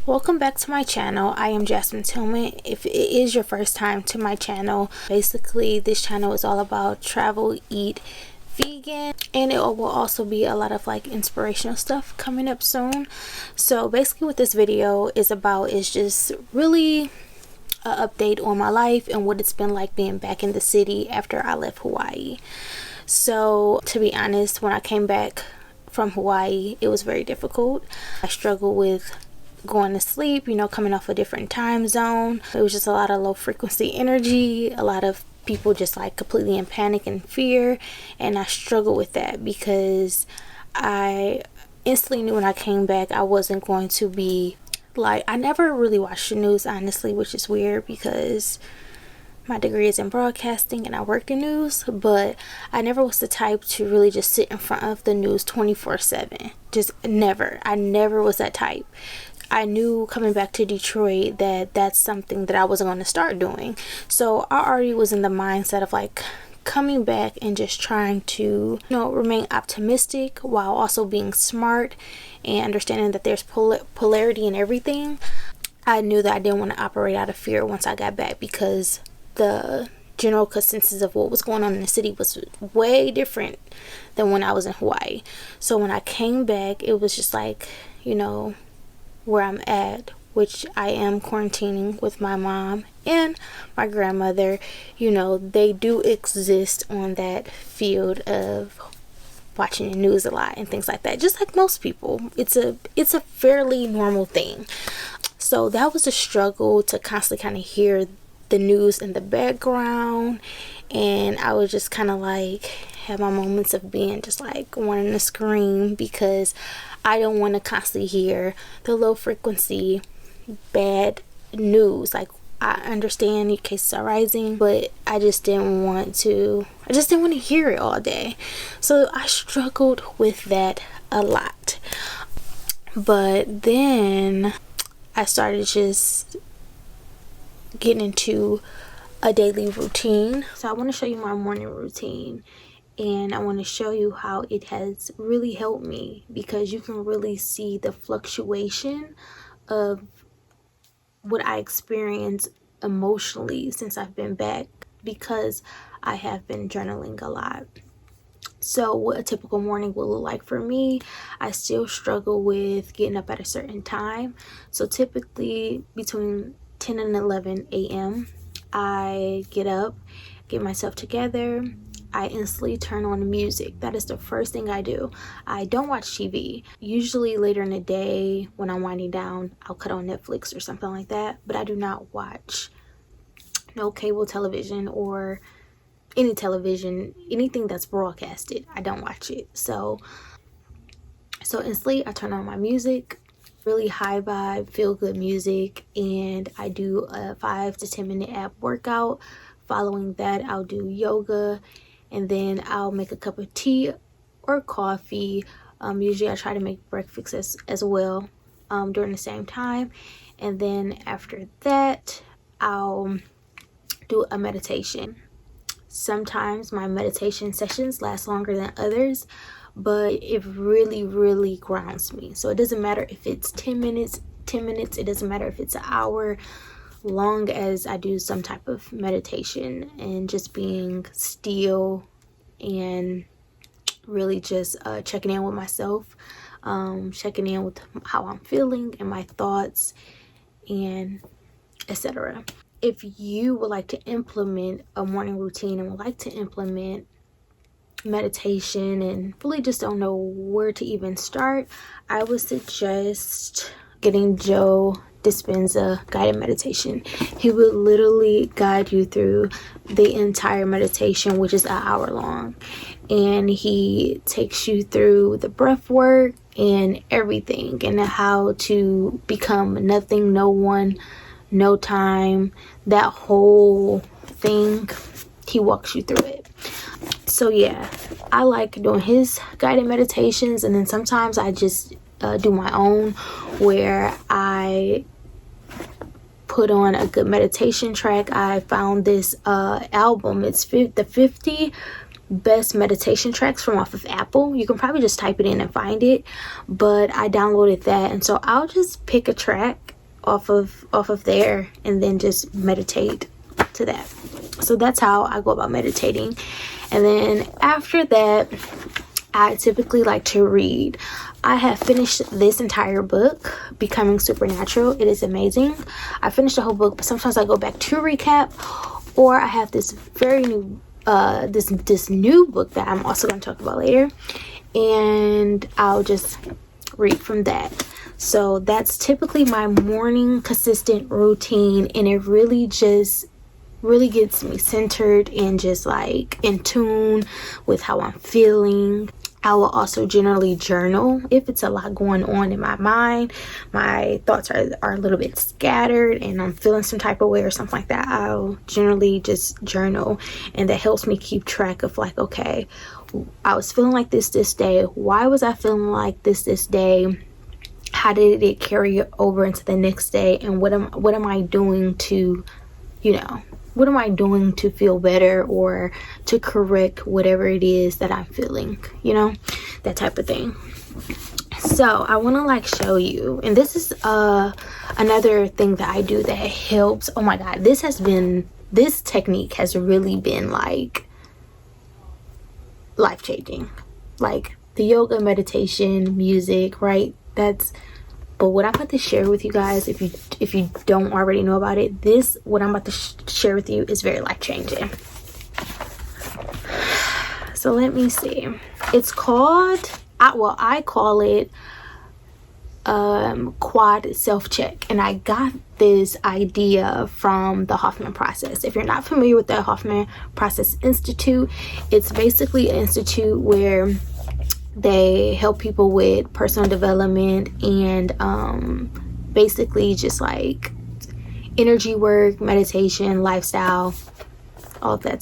Welcome back to my channel. I am Jasmine Tillman. If it is your first time to my channel, basically this channel is all about travel, eat, vegan, and it will also be a lot of like inspirational stuff coming up soon. So basically what this video is about is just really an update on my life and what it's been like being back in the city after I left Hawaii. So to be honest, when I came back from Hawaii, it was very difficult. I struggled with going to sleep, coming off a different time zone. It was just a lot of low frequency energy, a lot of people just like completely in panic and fear, and I struggled with that because I instantly knew when I came back I wasn't going to be like, I never really watched the news honestly, which is weird because my degree is in broadcasting and I work in news, but I never was the type to really just sit in front of the news 24/7. Just never. I never was that type. I knew coming back to Detroit that that's something that I wasn't going to start doing. So I already was in the mindset of like coming back and just trying to, remain optimistic while also being smart and understanding that there's polarity in everything. I knew that I didn't want to operate out of fear once I got back because the general consensus of what was going on in the city was way different than when I was in Hawaii. So when I came back, it was just like, where I'm at, which I am quarantining with my mom and my grandmother, they do exist on that field of watching the news a lot and things like that, just like most people. It's a fairly normal thing. So that was a struggle to constantly kind of hear the news in the background, and I would just kind of like have my moments of being just like wanting to scream because I don't want to constantly hear the low frequency bad news. Like, I understand your cases are rising, but I just didn't want to hear it all day. So I struggled with that a lot. But then I started just getting into a daily routine. So I want to show you my morning routine, and I want to show you how it has really helped me because you can really see the fluctuation of what I experience emotionally since I've been back because I have been journaling a lot. So what a typical morning will look like for me, I still struggle with getting up at a certain time. So typically between 10 and 11 a.m. I get up, get myself together. I instantly turn on music. That is the first thing I do. I don't watch TV. Usually later in the day when I'm winding down, I'll cut on Netflix or something like that. But I do not watch no cable television or any television, anything that's broadcasted. I don't watch it. So instantly I turn on my music, really high vibe, feel good music, and I do a 5 to 10 minute ab workout. Following that, I'll do yoga, and then I'll make a cup of tea or coffee. Usually I try to make breakfast as well during the same time. And then after that, I'll do a meditation. Sometimes my meditation sessions last longer than others, but it really, really grounds me. So it doesn't matter if it's 10 minutes, it doesn't matter if it's an hour, long as I do some type of meditation and just being still and really just checking in with myself, checking in with how I'm feeling and my thoughts, and etc. If you would like to implement a morning routine and would like to implement meditation and really just don't know where to even start, I would suggest getting Joe Dispenza guided meditation. He would literally guide you through the entire meditation, which is an hour long, and he takes you through the breath work and everything and how to become nothing, no one, no time, that whole thing. He walks you through it. So yeah, I like doing his guided meditations, and then sometimes I just do my own where I put on a good meditation track. I found this album. It's the 50 best meditation tracks from off of Apple. You can probably just type it in and find it, but I downloaded that, and so I'll just pick a track off of there and then just meditate to that. So that's how I go about meditating. And then after that, I typically like to read. I have finished this entire book, Becoming Supernatural. It is amazing. I finished the whole book, but sometimes I go back to recap, or I have this very new this new book that I'm also going to talk about later, and I'll just read from that. So that's typically my morning consistent routine, and it really gets me centered and just like in tune with how I'm feeling. I will also generally journal if it's a lot going on in my mind. My thoughts are a little bit scattered and I'm feeling some type of way or something like that. I'll generally just journal, and that helps me keep track of like, okay, I was feeling like this day. Why was I feeling like this day? How did it carry over into the next day? And what am I doing to, what am I doing to feel better or to correct whatever it is that I'm feeling, that type of thing. So I want to like show you, and this is another thing that I do that helps. Oh my God, this technique has really been like life-changing. Like the yoga, meditation, music, right? But what I'm about to share with you guys, if you don't already know about it, what I'm about to share with you is very life-changing. So let me see. It's called, I call it quad self-check, and I got this idea from the Hoffman process. If you're not familiar with the Hoffman Process Institute, it's basically an institute where they help people with personal development and basically just like energy work, meditation, lifestyle, all of that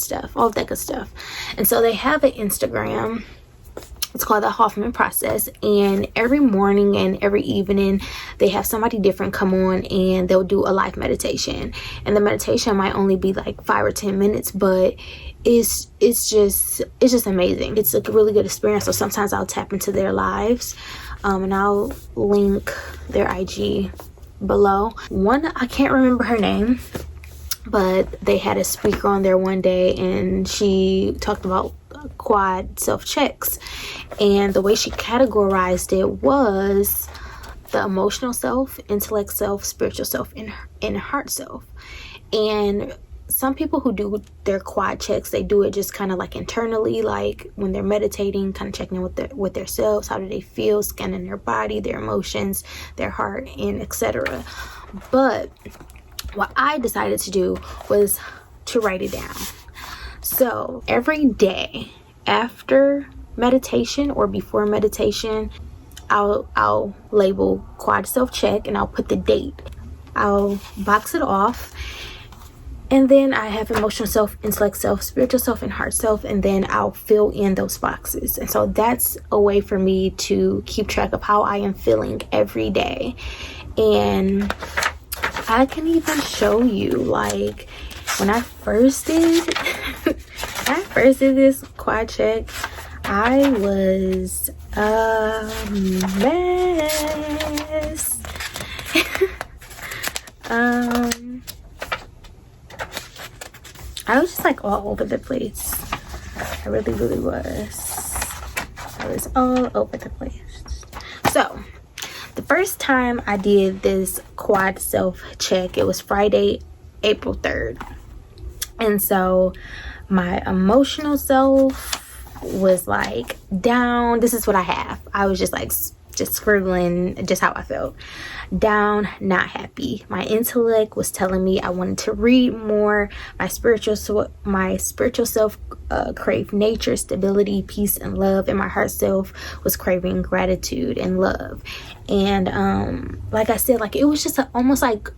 good stuff. And so they have an Instagram. It's called the Hoffman Process, and every morning and every evening they have somebody different come on and they'll do a live meditation. And the meditation might only be like 5 or 10 minutes, but it's just amazing. It's a really good experience. So sometimes I'll tap into their lives, and I'll link their IG below. One, I can't remember her name, but they had a speaker on there one day and she talked about quad self-checks, and the way she categorized it was the emotional self, intellect self, spiritual self, and heart self. And some people who do their quad checks, they do it just kind of like internally, like when they're meditating, kind of checking in with their selves. How do they feel? Scanning their body, their emotions, their heart, and etc. But what I decided to do was to write it down. So every day after meditation or before meditation, I'll label quad self check and I'll put the date. I'll box it off. And then I have emotional self, intellect self, spiritual self, and heart self. And then I'll fill in those boxes. And so that's a way for me to keep track of how I am feeling every day. And I can even show you, like, when I first did this quad check, I was a mess. I was just like all over the place. I really was. I was all over the place. So the first time I did this quad self check, it was Friday, April 3rd. And so my emotional self was like down. This is what I have. I was just scribbling just how I felt. Down, not happy. My intellect was telling me I wanted to read more. My spiritual self craved nature, stability, peace, and love. And my heart self was craving gratitude and love. And like I said, like it was just almost like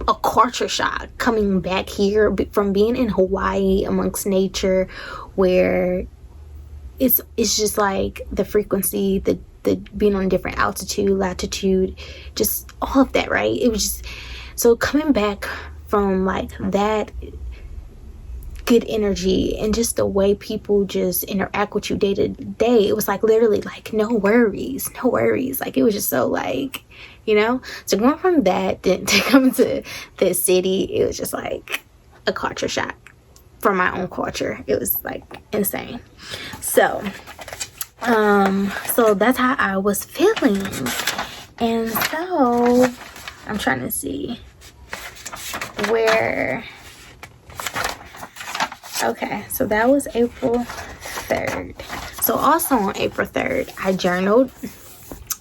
a culture shock coming back here from being in Hawaii amongst nature, where it's just like the frequency, the being on a different altitude, latitude, just all of that, right? It was just, so coming back from like that, good energy, and just the way people just interact with you day to day. It was like literally like no worries. Like it was just so like, you know. So going from that then to come to this city, it was just like a culture shock from my own culture. It was like insane. So so that's how I was feeling. And so I'm trying to see where. Okay, so that was April 3rd. So also on April 3rd, I journaled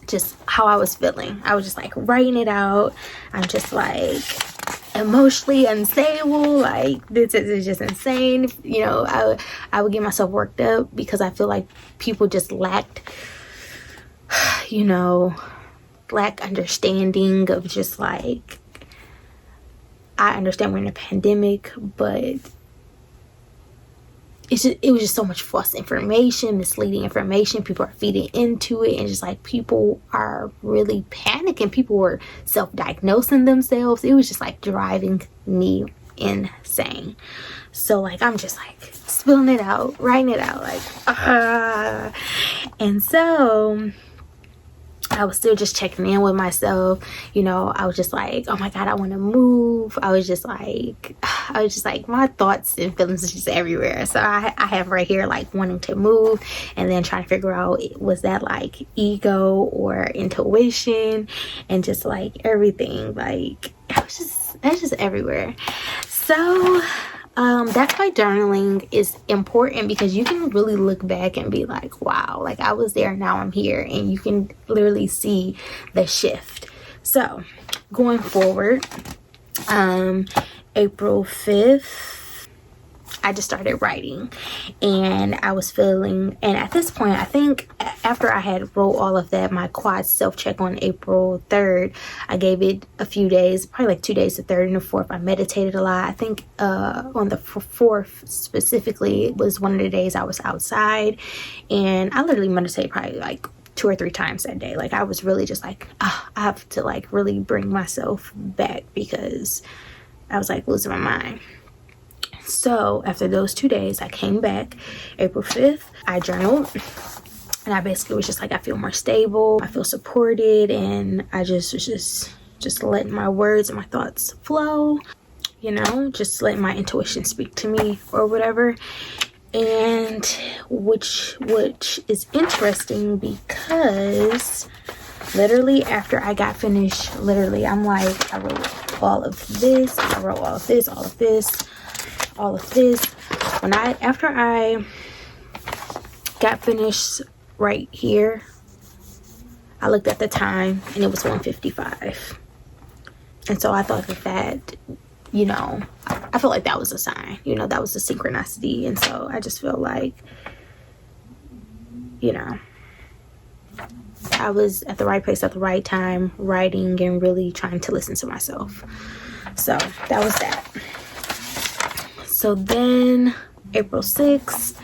just how I was feeling. I was just like writing it out. I'm just like emotionally unstable. Like this is just insane. You know, I would get myself worked up because I feel like people just lacked, you know, lack understanding of just like, I understand we're in a pandemic, but it was just so much false information, misleading information. People are feeding into it, and just like people are really panicking. People were self-diagnosing themselves. It was just like driving me insane. So like I'm just like spilling it out, writing it out, like and so I was still just checking in with myself. You know, I was just like, oh my God, I want to move. I was just like, my thoughts and feelings are just everywhere. So I have right here like wanting to move, and then trying to figure out, was that like ego or intuition, and just like everything. Like that's just everywhere. So that's why journaling is important, because you can really look back and be like, wow, like I was there, now I'm here, and you can literally see the shift. So going forward, April 5th, I just started writing, and I was feeling, and at this point, I think after I had wrote all of that, my quad self-check on April 3rd, I gave it a few days, probably like 2 days, the 3rd and the 4th. I meditated a lot. I think on the 4th specifically, it was one of the days I was outside, and I literally meditated probably like 2 or 3 times that day. Like I was really just like, I have to like really bring myself back, because I was like losing my mind. So after those 2 days, I came back April 5th. I journaled, and I basically was just like, I feel more stable, I feel supported, and I just was just letting my words and my thoughts flow, you know, just letting my intuition speak to me or whatever. And which is interesting, because literally after I got finished, literally I'm like, I wrote all of this, I wrote all of this, all of this, all of this. After I got finished right here, I looked at the time and it was 1:55, and so I thought that, you know, I felt like that was a sign, you know, that was the synchronicity. And so I just feel like, you know, I was at the right place at the right time, writing and really trying to listen to myself. So that was that. So then April 6th,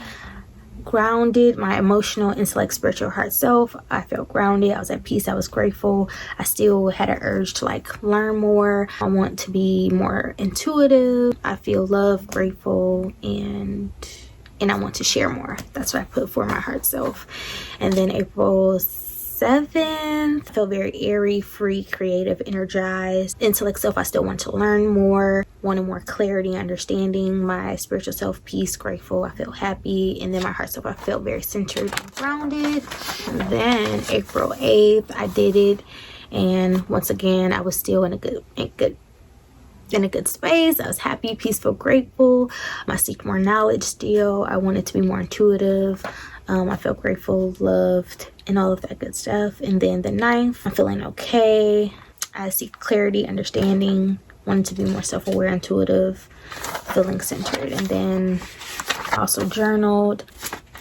grounded, my emotional, intellect, spiritual, heart self. I felt grounded. I was at peace. I was grateful. I still had an urge to like learn more. I want to be more intuitive. I feel love, grateful, and I want to share more. That's what I put for my heart self. And then April 7th, I feel very airy, free, creative, energized. Intellect self, I still want to learn more, wanting more clarity, understanding. My spiritual self, peace, grateful, I feel happy. And then my heart self, I feel very centered and grounded. And then April 8th, I did it, and once again, I was still in a good space. I was happy, peaceful, grateful. I seek more knowledge still. I wanted to be more intuitive. I felt grateful, loved, and all of that good stuff. And then the 9th, I'm feeling okay. I seek clarity, understanding, wanted to be more self-aware, intuitive, feeling centered. And then I also journaled,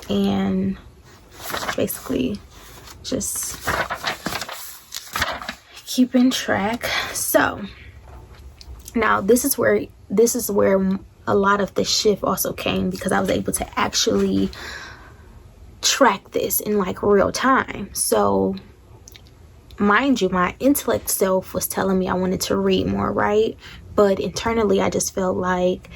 and basically just keeping track. So now this is where a lot of the shift also came, because I was able to actually track this in like real time. So mind you, my intellect self was telling me I wanted to read more, right? But internally I just felt like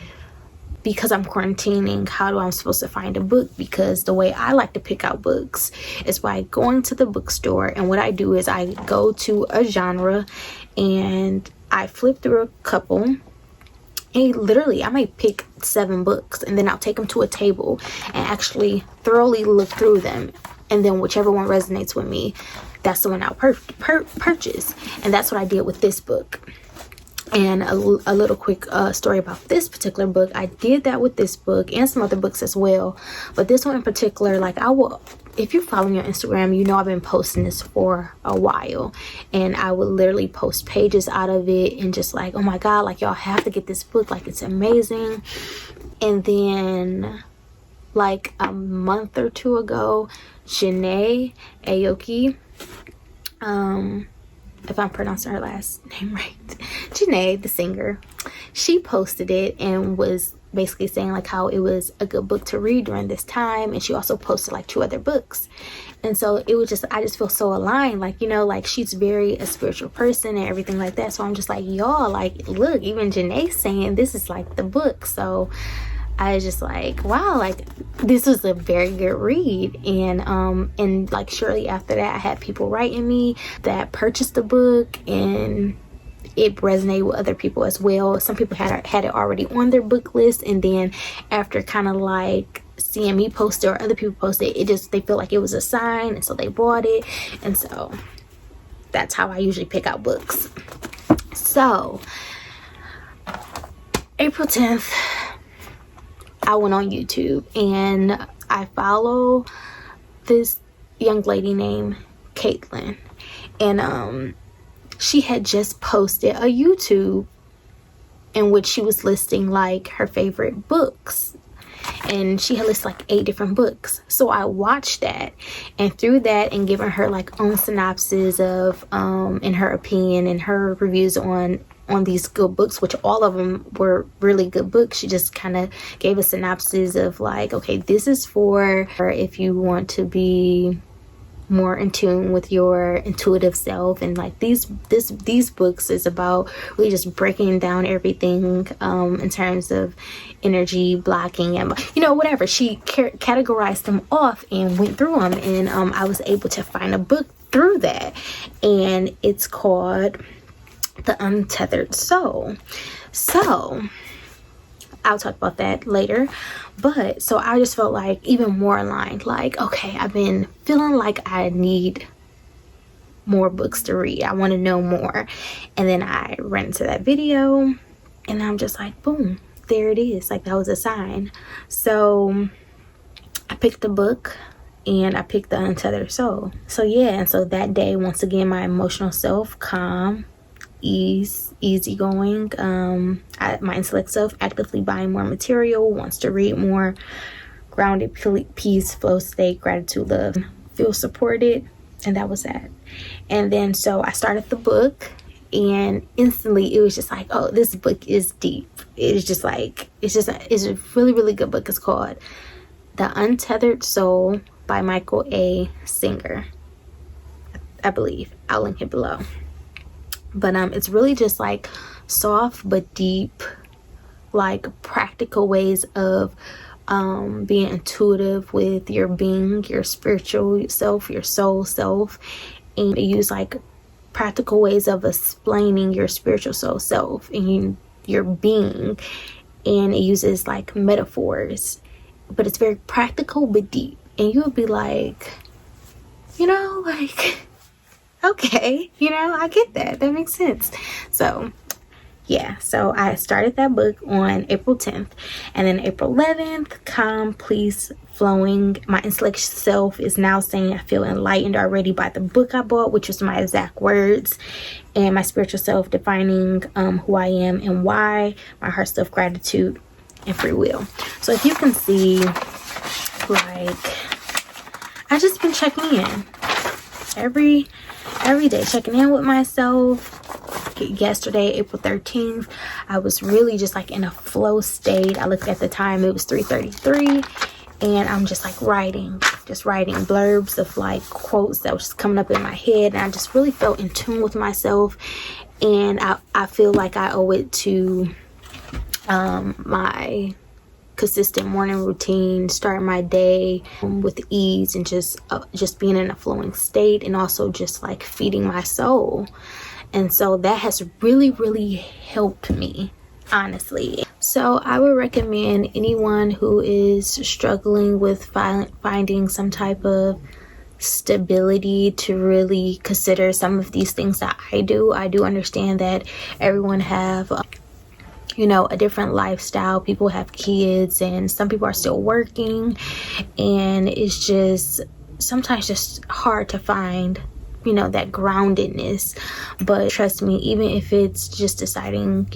because I'm quarantining, how do I'm supposed to find a book? Because the way I like to pick out books is by going to the bookstore, and what I do is I go to a genre and I flip through a couple, and literally I might pick 7 books, and then I'll take them to a table and actually thoroughly look through them, and then whichever one resonates with me, that's the one I'll purchase. And that's what I did with this book. And a little quick story about this particular book. I did that with this book and some other books as well, but this one in particular, like, I will, if you follow me on Instagram, you know I've been posting this for a while, and I would literally post pages out of it and just like, oh my god, like, y'all have to get this book, like, it's amazing. And then like a month or 2 ago, Janae Aoki, if I'm pronouncing her last name right, Janae, the singer, she posted it and was basically saying like how it was a good book to read during this time. And she also posted like 2 other books. And so it was just, I just feel so aligned, like, you know, like, she's very a spiritual person and everything like that. So I'm just like, y'all, like, look, even Janae saying this is like the book. So I was just like, wow, like, this was a very good read. And like shortly after that, I had people writing me that purchased the book, and it resonated with other people as well. Some people had it already on their book list, and then after kind of like seeing me post it or other people post it, they felt like it was a sign, and so they bought it. And so that's how I usually pick out books. So April 10th, I went on YouTube and I follow this young lady named Caitlin, and she had just posted a YouTube in which she was listing like her favorite books, and she had listed like 8 different books. So I watched that, and through that and giving her like own synopsis of in her opinion and her reviews on these good books, which all of them were really good books. She just kind of gave a synopsis of like, okay, this is for if you want to be more in tune with your intuitive self, and like these books is about really just breaking down everything in terms of energy blocking and, you know, whatever. She categorized them off and went through them, and I was able to find a book through that, and it's called The Untethered Soul. So I'll talk about that later. But so I just felt like even more aligned, like, okay, I've been feeling like I need more books to read. I want to know more. And then I ran into that video, and I'm just like, boom, there it is. Like, that was a sign. So I picked the book, and I picked The Untethered Soul. So yeah, and so that day, once again, my emotional self, calm, easygoing. My intellect self, actively buying more material, wants to read more, grounded, peace, flow state, gratitude, love, feel supported. And that was that. And then so I started the book, and instantly it was just like, oh, this book is deep. It's just like, it's a really, really good book. It's called The Untethered Soul by Michael A. Singer, I believe. I'll link it below. But it's really just like soft but deep, like practical ways of being intuitive with your being, your spiritual self, your soul self, and it use like practical ways of explaining your spiritual soul self and your being, and it uses like metaphors, but it's very practical but deep, and you would be like, you know, like, okay, you know, I get that. That makes sense. So yeah, so I started that book on April 10th, and then April 11th, calm, peace, flowing. My intellect self is now saying I feel enlightened already by the book I bought, which was my exact words. And my spiritual self defining who I am and why. My heart self, gratitude, and free will. So if you can see, like, I just been checking in every day, checking in with myself. Yesterday, April 13th, I was really just like in a flow state. I looked at the time, it was 3:33, and I'm just like writing blurbs of like quotes that was just coming up in my head, and I just really felt in tune with myself. And I feel like I owe it to my consistent morning routine, starting my day with ease, and just being in a flowing state, and also just like feeding my soul. And so that has really helped me, honestly. So I would recommend anyone who is struggling with finding some type of stability to really consider some of these things that I do. I do understand that everyone have a different lifestyle. People have kids, and some people are still working, and it's just sometimes just hard to find that groundedness. But trust me, even if it's just deciding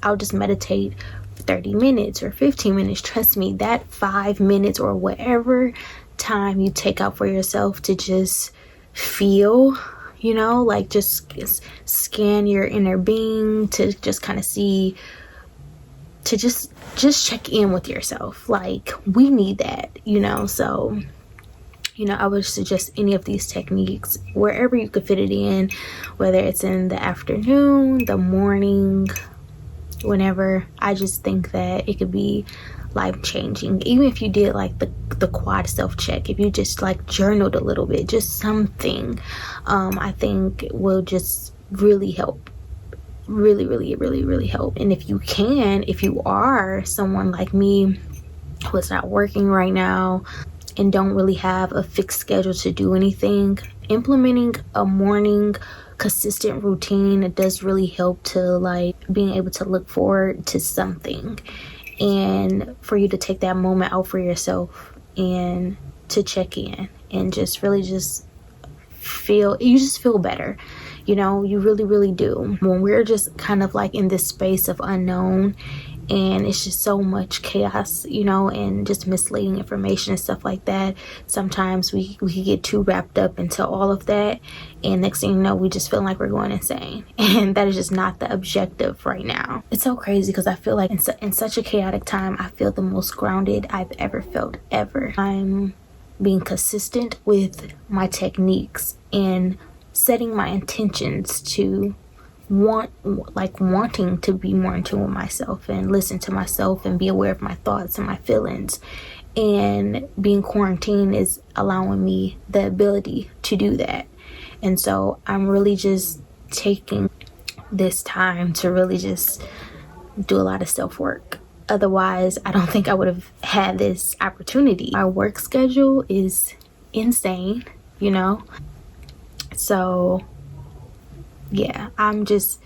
I'll just meditate for 30 minutes or 15 minutes, trust me, that 5 minutes or whatever time you take out for yourself to just feel, like just scan your inner being, to just kind of see, to just check in with yourself. Like, we need that, so I would suggest any of these techniques wherever you could fit it in, whether it's in the afternoon, the morning, whenever. I just think that it could be life-changing. Even if you did like the quad self-check, if you just like journaled a little bit, just something, I think will just really help. Really help. And if you are someone like me who is not working right now and don't really have a fixed schedule to do anything, implementing a morning consistent routine, it does really help to like being able to look forward to something, and for you to take that moment out for yourself and to check in and just really just feel better. You really do. When we're just kind of like in this space of unknown, and it's just so much chaos, and just misleading information and stuff like that, sometimes we can get too wrapped up into all of that, and next thing you know, we just feel like we're going insane, and that is just not the objective right now. It's so crazy because I feel like in such a chaotic time, I feel the most grounded I've ever felt, ever. I'm being consistent with my techniques and setting my intentions to wanting to be more in tune with myself and listen to myself and be aware of my thoughts and my feelings. And being quarantined is allowing me the ability to do that. And so I'm really just taking this time to really just do a lot of self-work. Otherwise, I don't think I would have had this opportunity. My work schedule is insane, So yeah, I'm just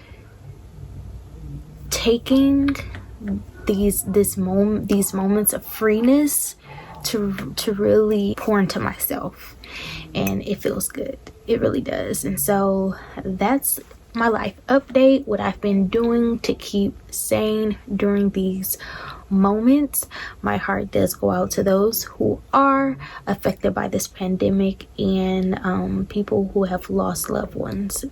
taking these moments of freeness to really pour into myself, and it feels good. It really does. And so that's my life update, what I've been doing to keep sane during these moments. My heart does go out to those who are affected by this pandemic, and people who have lost loved ones.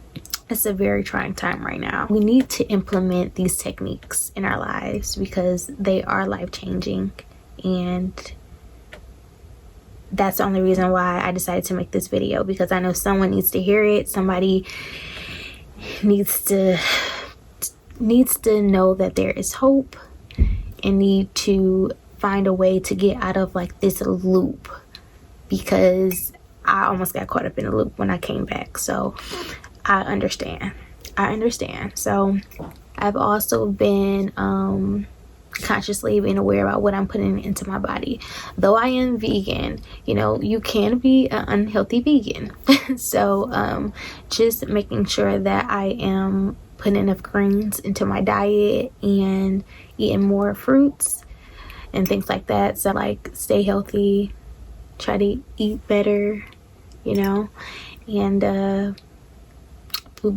It's a very trying time right now. We need to implement these techniques in our lives because they are life-changing, and that's the only reason why I decided to make this video, because I know someone needs to hear it. Somebody needs to know that there is hope, and need to find a way to get out of like this loop, because I almost got caught up in a loop when I came back. So I understand. So I've also been consciously being aware about what I'm putting into my body. Though I am vegan, you can be an unhealthy vegan. So just making sure that I am putting enough greens into my diet and eating more fruits and things like that. So like stay healthy, try to eat better, and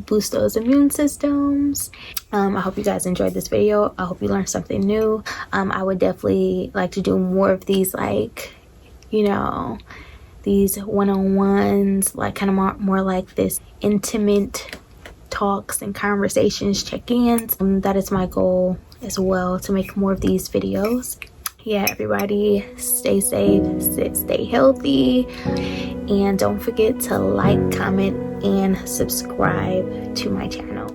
boost those immune systems. I hope you guys enjoyed this video. I hope you learned something new. I would definitely like to do more of these, like these one-on-ones, like kind of more like this intimate talks and conversations, check-ins. That is my goal as well, to make more of these videos. Yeah, everybody, stay safe, stay healthy, and don't forget to like, comment, and subscribe to my channel.